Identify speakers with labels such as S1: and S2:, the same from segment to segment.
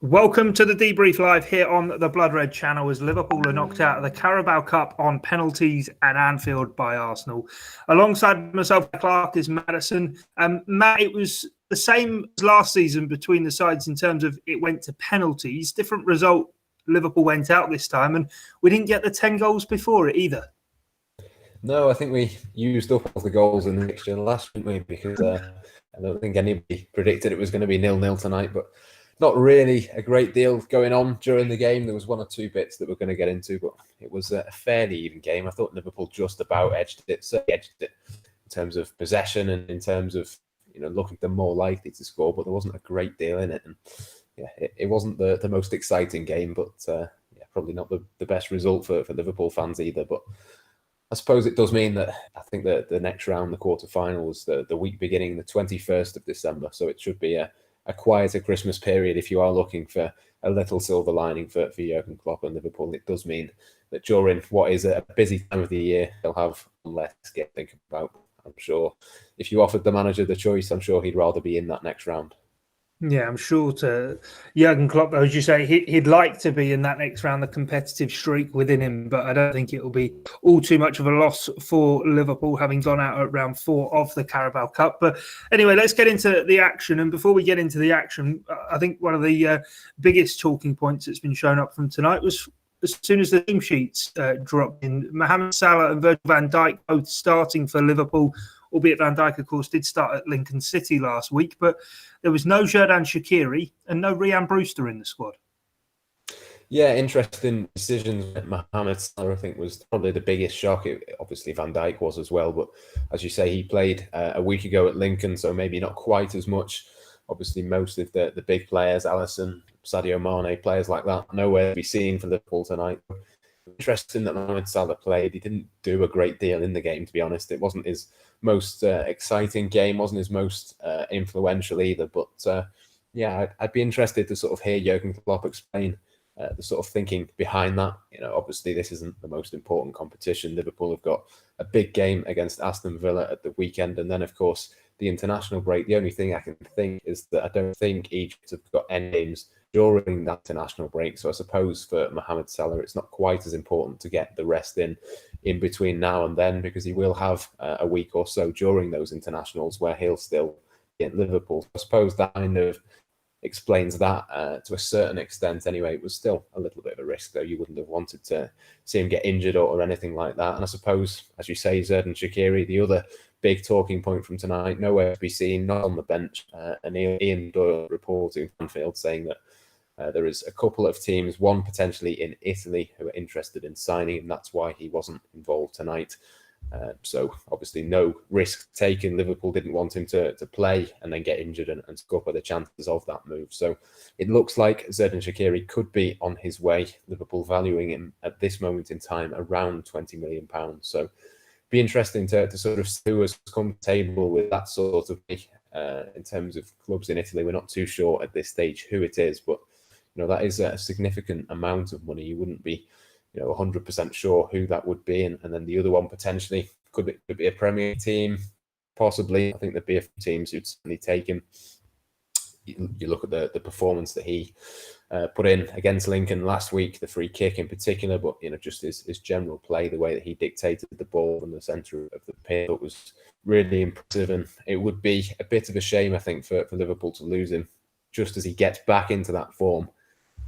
S1: Welcome to the Debrief Live here on the Blood Red channel as Liverpool are knocked out of the Carabao Cup on penalties at Anfield by Arsenal. Alongside myself, Clarke, is Addison. Matt, it was the same as last season between the sides in terms of it went to penalties. Different result, Liverpool went out this time, and we didn't get the 10 goals before it either.
S2: No, I think we used up all the goals in the mixture last, didn't we? Because I don't think anybody predicted it was going to be 0-0 tonight, but not really a great deal going on during the game. There was one or two bits that we're going to get into, but it was a fairly even game. I thought Liverpool just about edged it in terms of possession and in terms of looking them more likely to score, but there wasn't a great deal in it. And yeah, it wasn't the most exciting game, but probably not the best result for Liverpool fans either. But I suppose it does mean that I think that the next round, the quarter-final, was the week beginning the 21st of December. So it should be a quieter Christmas period if you are looking for a little silver lining for Jurgen Klopp and Liverpool. It does mean that during what is a busy time of the year, they'll have less to get think about. I'm sure if you offered the manager the choice, I'm sure he'd rather be in that next round.
S1: Yeah, I'm sure to Jurgen Klopp, as you say, he'd like to be in that next round, the competitive streak within him, but I don't think it will be all too much of a loss for Liverpool, having gone out at round 4 of the Carabao Cup. But anyway, let's get into the action. And before we get into the action, I think one of the biggest talking points that's been shown up from tonight was as soon as the team sheets dropped in, Mohamed Salah and Virgil van Dijk both starting for Liverpool, albeit Van Dijk, of course, did start at Lincoln City last week, but there was no Xherdan Shaqiri and no Ryan Brewster in the squad.
S2: Yeah, interesting decisions. Mohamed Salah, I think, was probably the biggest shock. Obviously, Van Dijk was as well, but as you say, he played a week ago at Lincoln, so maybe not quite as much. Obviously, most of the big players, Addison, Sadio Mane, players like that, nowhere to be seen for Liverpool tonight. Interesting that Mohamed Salah played. He didn't do a great deal in the game, to be honest. It wasn't his most exciting game, wasn't his most influential either. But I'd be interested to sort of hear Jurgen Klopp explain the sort of thinking behind that. Obviously this isn't the most important competition. Liverpool have got a big game against Aston Villa at the weekend, and then of course the international break. The only thing I can think is that I don't think Egypt have got any games during that international break. So I suppose for Mohamed Salah, it's not quite as important to get the rest in between now and then, because he will have a week or so during those internationals where he'll still be at Liverpool. I suppose that kind of explains that to a certain extent. Anyway, it was still a little bit of a risk, though. You wouldn't have wanted to see him get injured or anything like that. And I suppose, as you say, Xherdan Shaqiri, the other big talking point from tonight, nowhere to be seen, not on the bench. And Ian Doyle reporting from Anfield saying that there is a couple of teams, one potentially in Italy, who are interested in signing, and that's why he wasn't involved tonight. So obviously no risk taken. Liverpool didn't want him to play and then get injured and scupper the chances of that move. So it looks like Xherdan Shaqiri could be on his way. Liverpool valuing him at this moment in time around £20 million. So be interesting to sort of see who has come to the table with that sort of in terms of clubs in Italy. We're not too sure at this stage who it is, but that is a significant amount of money. You wouldn't be 100% sure who that would be. And then the other one potentially could be a Premier team, possibly. I think there'd be a few teams who'd certainly take him. You look at the performance that he put in against Lincoln last week, the free kick in particular, but just his general play, the way that he dictated the ball from the centre of the pitch, was really impressive. And it would be a bit of a shame, I think, for Liverpool to lose him just as he gets back into that form,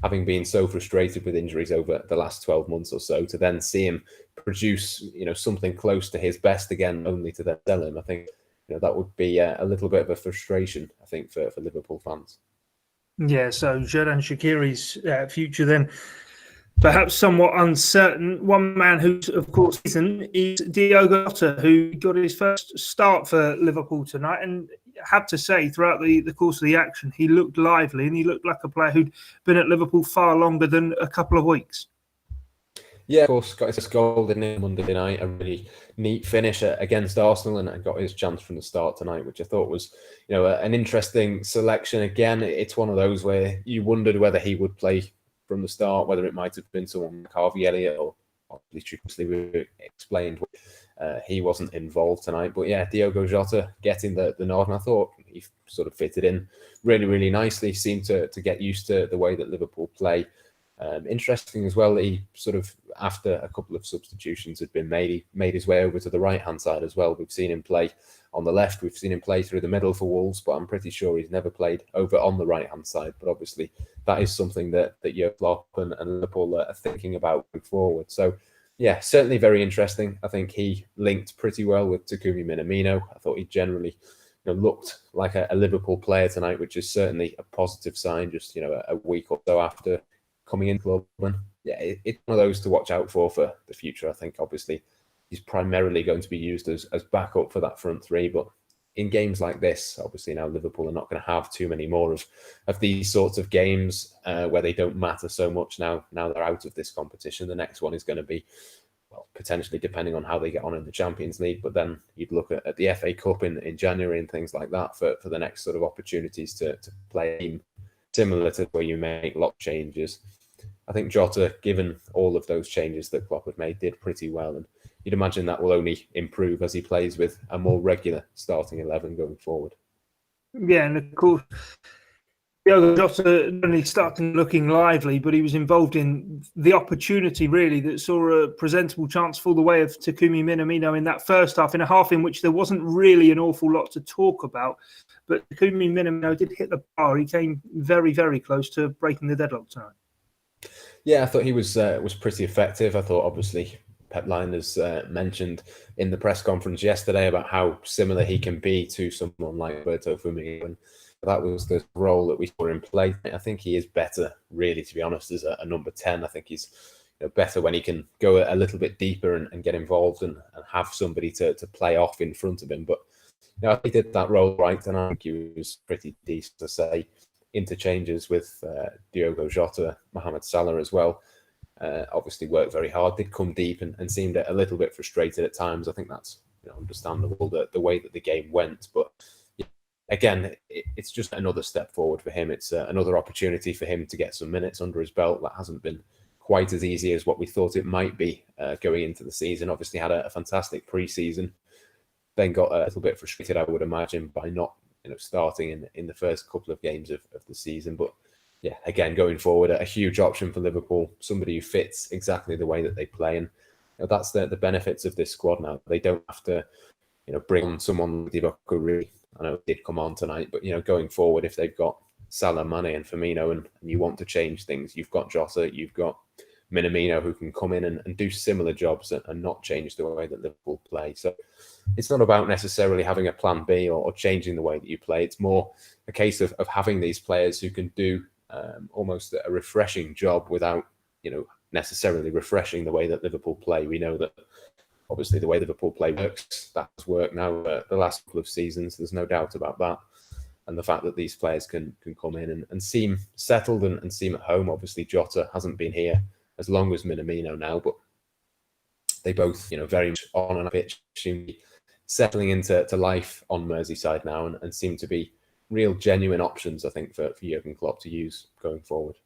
S2: having been so frustrated with injuries over the last 12 months or so, to then see him produce, something close to his best again, only to then sell him. I think, that would be a little bit of a frustration, I think, for Liverpool fans.
S1: Yeah, so Xherdan Shaqiri's future then perhaps somewhat uncertain. One man who, of course, isn't is Diogo Jota, who got his first start for Liverpool tonight, and have to say, throughout the course of the action, he looked lively and he looked like a player who'd been at Liverpool far longer than a couple of weeks.
S2: Yeah, of course, got his goal, didn't he, Monday night, a really neat finish against Arsenal, and got his chance from the start tonight, which I thought was, an interesting selection. Again, it's one of those where you wondered whether he would play from the start, whether it might have been someone like Harvey Elliott or obviously we explained he wasn't involved tonight. But yeah, Diogo Jota getting the nod, and I thought he sort of fitted in really, really nicely. Seemed to get used to the way that Liverpool play. Interesting as well, he sort of, after a couple of substitutions had been made, he made his way over to the right-hand side as well. We've seen him play on the left, we've seen him play through the middle for Wolves, but I'm pretty sure he's never played over on the right-hand side. But obviously that is something that Jurgen Klopp and Liverpool are thinking about going forward. So yeah, certainly very interesting. I think he linked pretty well with Takumi Minamino. I thought he generally looked like a Liverpool player tonight, which is certainly a positive sign, just a week or so after coming in club. And yeah, it's one of those to watch out for the future. I think obviously he's primarily going to be used as backup for that front three, but in games like this, obviously now Liverpool are not going to have too many more of these sorts of games where they don't matter so much now they're out of this competition. The next one is going to be, well, potentially depending on how they get on in the Champions League, but then you'd look at the FA Cup in January and things like that for the next sort of opportunities to play a team similar to where you make a lot of changes. I think Jota, given all of those changes that Klopp had made, did pretty well, and you'd imagine that will only improve as he plays with a more regular starting 11 going forward.
S1: Yeah, and of course, Diogo Jota not only started looking lively, but he was involved in the opportunity, really, that saw a presentable chance fall the way of Takumi Minamino in that first half, in a half in which there wasn't really an awful lot to talk about. But Takumi Minamino did hit the bar. He came very, very close to breaking the deadlock tonight.
S2: Yeah, I thought he was pretty effective. I thought, obviously, Pep Lijnders mentioned in the press conference yesterday about how similar he can be to someone like Roberto Firmino, and that was the role that we saw him play. I think he is better, really, to be honest, as a number 10. I think he's better when he can go a little bit deeper and get involved and have somebody to play off in front of him. But he did that role right, and I think he was pretty decent, to say. Interchanges with Diogo Jota, Mohamed Salah as well. Obviously worked very hard, did come deep and seemed a little bit frustrated at times. I think that's understandable, the way that the game went. But again, it's just another step forward for him. It's another opportunity for him to get some minutes under his belt. That hasn't been quite as easy as what we thought it might be going into the season. Obviously had a fantastic pre-season, then got a little bit frustrated, I would imagine, by not starting in the first couple of games of the season. But yeah, again, going forward, a huge option for Liverpool, somebody who fits exactly the way that they play. And that's the benefits of this squad now. They don't have to bring on someone like Divock Origi. I know it did come on tonight, but going forward, if they've got Salah, Mane and Firmino and you want to change things, you've got Jota, you've got Minamino who can come in and do similar jobs and not change the way that Liverpool play. So it's not about necessarily having a plan B or changing the way that you play. It's more a case of having these players who can do almost a refreshing job without, necessarily refreshing the way that Liverpool play. We know that obviously the way Liverpool play works. That's worked now the last couple of seasons. There's no doubt about that. And the fact that these players can come in and seem settled and seem at home. Obviously, Jota hasn't been here as long as Minamino now, but they both, very much on and off pitch, seem to be settling into life on Merseyside now and seem to be real genuine options, I think, for Jurgen Klopp to use going forward.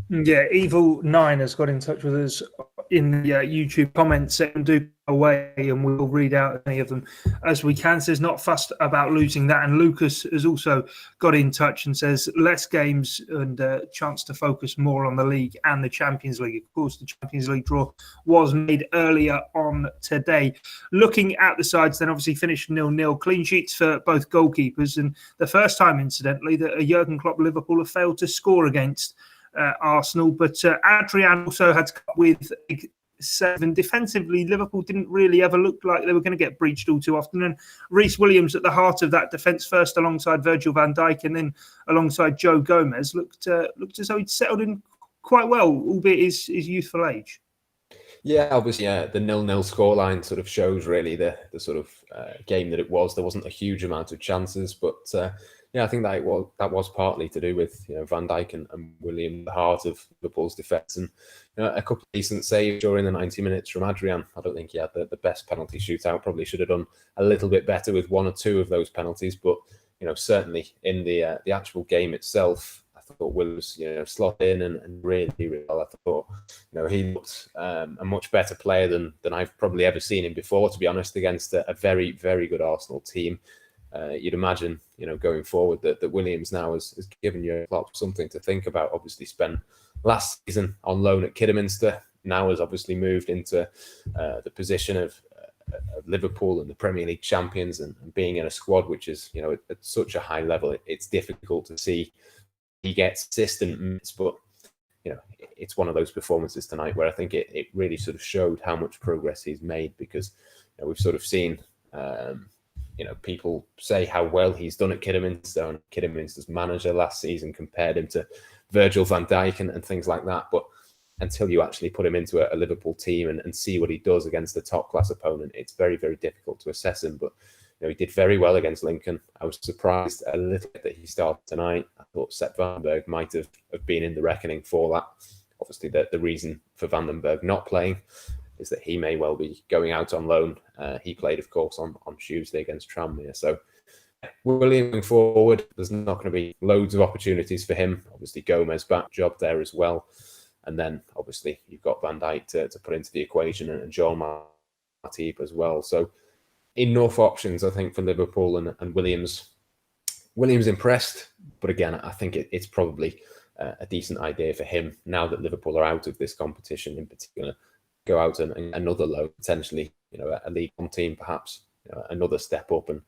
S1: Yeah, Evil9 has got in touch with us in the YouTube comments section. Do away and we'll read out any of them as we can. Says not fussed about losing that. And Lucas has also got in touch and says less games and chance to focus more on the league and the Champions League. Of course, the Champions League draw was made earlier on today. Looking at the sides, then obviously finished 0-0. Clean sheets for both goalkeepers, and the first time, incidentally, that a Jurgen Klopp Liverpool have failed to score against Arsenal. But Adrian also had to cut with 7. Defensively, Liverpool didn't really ever look like they were going to get breached all too often. And Reece Williams at the heart of that defence, first alongside Virgil van Dijk and then alongside Joe Gomez, looked as though he'd settled in quite well, albeit his youthful age.
S2: Yeah, obviously, the 0-0 scoreline sort of shows really the sort of game that it was. There wasn't a huge amount of chances, but I think that was partly to do with Van Dijk and William, the heart of Liverpool's defence, and a couple of decent saves during the 90 minutes from Adrian. I don't think he had the best penalty shootout. Probably should have done a little bit better with 1 or 2 of those penalties, but certainly in the actual game itself, I thought Williams slot in and really, really well. I thought he looked a much better player than I've probably ever seen him before, to be honest, against a very, very good Arsenal team. You'd imagine, going forward that Williams now has given Jurgen Klopp something to think about. Obviously spent last season on loan at Kidderminster, now has obviously moved into the position of Liverpool and the Premier League champions, and being in a squad which is, at such a high level, it's difficult to see he gets consistent minutes, but it's one of those performances tonight where I think it really sort of showed how much progress he's made, because we've sort of seen people say how well he's done at Kidderminster, and Kidderminster's manager last season compared him to Virgil van Dijk and things like that. But until you actually put him into a Liverpool team and see what he does against a top-class opponent, it's very, very difficult to assess him. But he did very well against Lincoln. I was surprised a little bit that he started tonight. I thought Sepp Vandenberg might have been in the reckoning for that. Obviously, the reason for Vandenberg not playing is that he may well be going out on loan. He played, of course, on Tuesday against Tranmere. So William going forward, there's not going to be loads of opportunities for him. Obviously, Gomez back job there as well. And then, obviously, you've got Van Dijk to put into the equation, and Joel Matip as well. So enough options, I think, for Liverpool, and Williams. Williams impressed, but again, I think it's probably a decent idea for him, now that Liverpool are out of this competition in particular, go out and another loan, potentially, a League One team, perhaps, another step up, and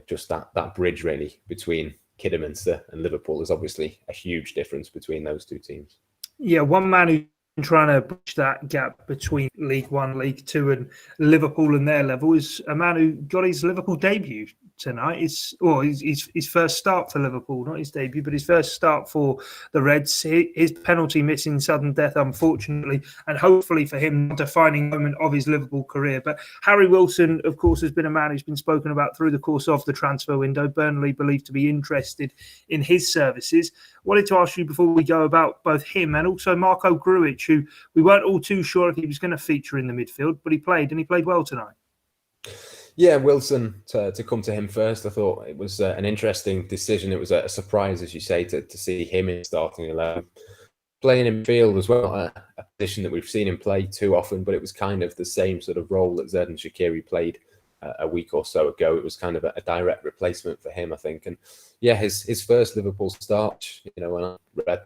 S2: just that bridge really between Kidderminster and Liverpool is obviously a huge difference between those two teams.
S1: Yeah, one man who's been trying to bridge that gap between League One, League Two, and Liverpool and their level is a man who got his Liverpool debut tonight. His first start for Liverpool, not his debut, but his first start for the Reds. His penalty miss in sudden death, unfortunately, and hopefully for him, a defining moment of his Liverpool career. But Harry Wilson, of course, has been a man who's been spoken about through the course of the transfer window. Burnley believed to be interested in his services. Wanted to ask you before we go about both him and also Marko Grujic, who we weren't all too sure if he was going to feature in the midfield, but he played well tonight.
S2: Yeah, Wilson, to come to him first, I thought it was an interesting decision. It was a surprise, as you say, to see him in starting 11. Playing in midfield as well, a position that we've seen him play too often, but it was kind of the same sort of role that Xherdan Shaqiri played a week or so ago. It was kind of a direct replacement for him, I think. And yeah, his first Liverpool start, when I read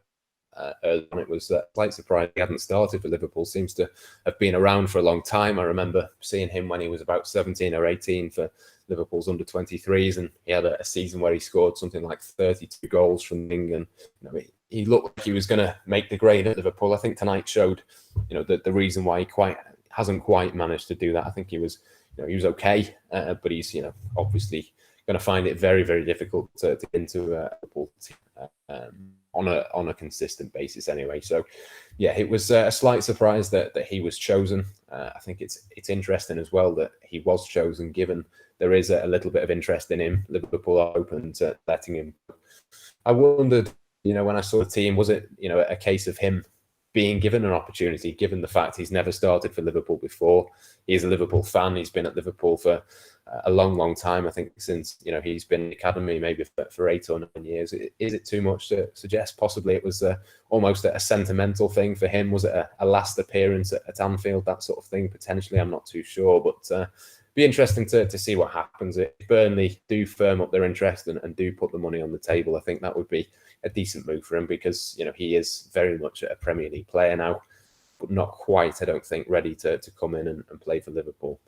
S2: early on, it was a slight surprise he hadn't started for Liverpool. Seems to have been around for a long time. I remember seeing him when he was about 17 or 18 for Liverpool's under-23s, and he had a season where he scored something like 32 goals from England. He looked like he was going to make the grade at Liverpool. I think tonight showed, the reason why he hasn't quite managed to do that. I think he was okay, but he's, obviously going to find it very, very difficult to get into a Liverpool team on a consistent basis anyway. So, yeah, it was a slight surprise that he was chosen. I think it's interesting as well that he was chosen, given there is a little bit of interest in him. Liverpool are open to letting him. I wondered, when I saw the team, was it, a case of him being given an opportunity, given the fact he's never started for Liverpool before. He's a Liverpool fan. He's been at Liverpool for a long, long time. I think since, he's been in the academy maybe for 8 or 9 years. Is it too much to suggest? Possibly it was almost a sentimental thing for him. Was it a last appearance at Anfield, that sort of thing? Potentially, I'm not too sure. But be interesting to see what happens. If Burnley do firm up their interest and do put the money on the table, I think that would be a decent move for him, because he is very much a Premier League player now, but not quite, I don't think, ready to come in and play for Liverpool.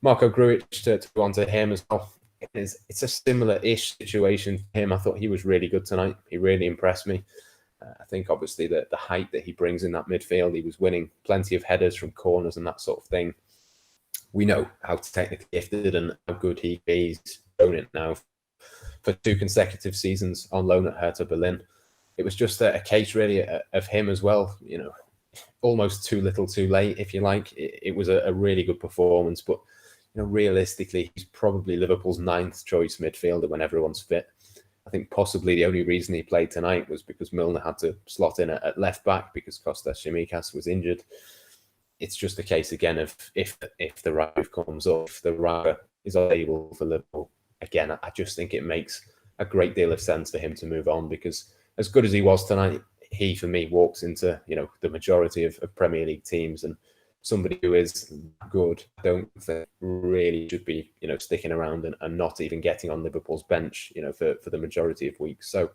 S2: Marko Grujic, to go on to him as well, it's a similar-ish situation for him. I thought he was really good tonight. He really impressed me. I think obviously the height that he brings in that midfield, he was winning plenty of headers from corners and that sort of thing. We know how technically gifted and how good he is. He's shown it now for 2 consecutive seasons on loan at Hertha Berlin. It was just a case really of him as well, almost too little too late, if you like. It was a really good performance, but realistically, he's probably Liverpool's 9th choice midfielder when everyone's fit. I think possibly the only reason he played tonight was because Milner had to slot in at left back because Kostas Tsimikas was injured. It's just a case again of if the right move comes up, if the right is able for Liverpool. Again, I just think it makes a great deal of sense for him to move on, because as good as he was tonight, he, for me, walks into, the majority of Premier League teams, and somebody who is good, I don't think really should be, sticking around and not even getting on Liverpool's bench, for the majority of weeks. So,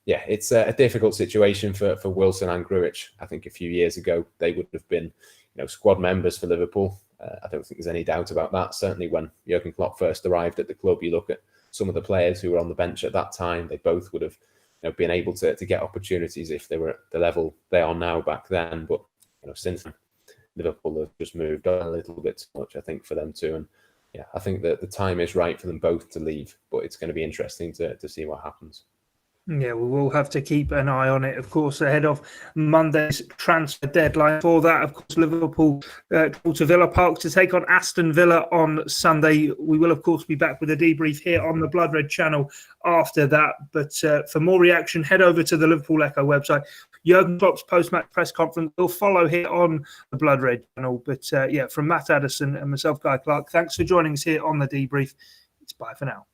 S2: yeah, it's a difficult situation for Wilson and Grujic. I think a few years ago, they would have been, squad members for Liverpool. I don't think there's any doubt about that. Certainly when Jurgen Klopp first arrived at the club, you look at some of the players who were on the bench at that time, they both would have been able to get opportunities if they were at the level they are now back then. But since then, Liverpool have just moved on a little bit too much, I think, for them too. And yeah, I think that the time is right for them both to leave, but it's going to be interesting to see what happens.
S1: Yeah, we will have to keep an eye on it, of course, ahead of Monday's transfer deadline. For that, of course, Liverpool go to Villa Park to take on Aston Villa on Sunday. We will, of course, be back with a debrief here on the Blood Red channel after that. But for more reaction, head over to the Liverpool Echo website. Jurgen Klopp's post-match press conference will follow here on the Blood Red channel. But from Matt Addison and myself, Guy Clarke, thanks for joining us here on the debrief. It's bye for now.